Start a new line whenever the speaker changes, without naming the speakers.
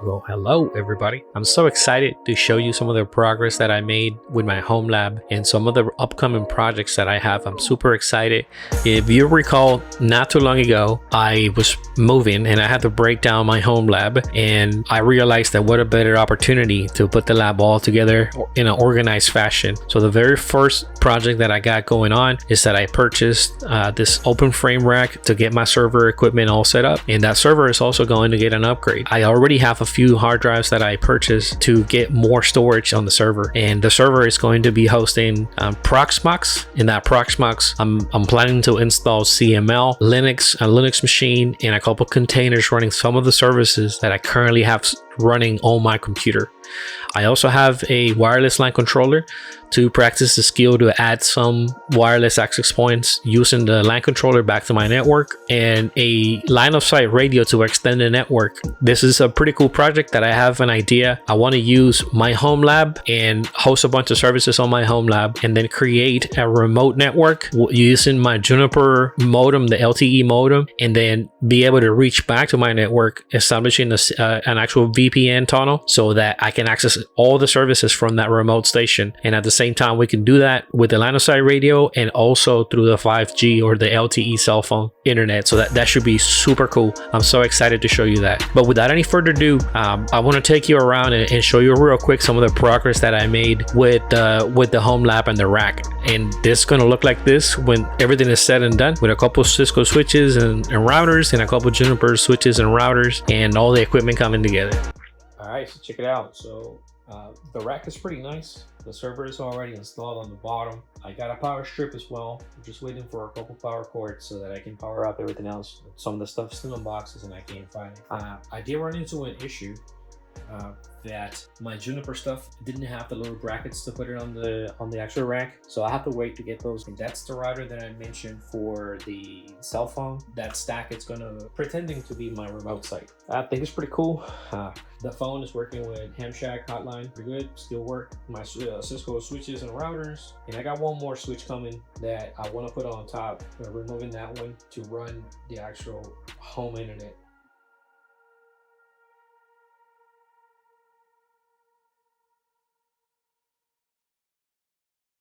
Well, hello everybody. I'm so excited to show you some of the progress that I made with my Homelab and some of the upcoming projects that I have. I'm super excited. If you recall, not too long ago, I was moving and I had to break down my Homelab, and I realized that what a better opportunity to put the lab all together in an organized fashion. So the very first project that I got going on is that I purchased this open frame rack to get my server equipment all set up, and that server is also going to get an upgrade. I already have a few hard drives that I purchased to get more storage on the server, and the server is going to be hosting Proxmox. In that Proxmox, I'm planning to install CML, a Linux machine, and a couple containers running some of the services that I currently have running on my computer. I also have a wireless Lan controller to practice the skill to add some wireless access points using the Lan controller back to my network, and a line of sight radio to extend the network. This is a pretty cool project that I have an idea. I want to use my Homelab and host a bunch of services on my Homelab, and then create a remote network using my Juniper modem, the LTE modem, and then be able to reach back to my network, establishing an actual VPN tunnel so that I can access all the services from that remote station. And at the same time, we can do that with the line of sight radio and also through the 5G or the LTE cell phone internet. So that should be super cool. I'm so excited to show you that. But without any further ado, I want to take you around and show you real quick some of the progress that I made with the Homelab and the rack. And this is going to look like this when everything is said and done, with a couple Cisco switches and routers, and a couple Juniper switches and routers, and all the equipment coming together. All right, so check it out. So the rack is pretty nice. The server is already installed on the bottom. I got a power strip as well. I'm just waiting for a couple power cords so that I can power up everything else. Some of the stuff's still in boxes and I can't find it. I did run into an issue that my Juniper stuff didn't have the little brackets to put it on the actual rack, so I have to wait to get those. And that's the router that I mentioned for the cell phone. That stack is pretending to be my remote site. I think it's pretty cool. The phone is working with Hamshak Hotline, pretty good, still work. My Cisco switches and routers, and I got one more switch coming that I want to put on top. I'm removing that one to run the actual home internet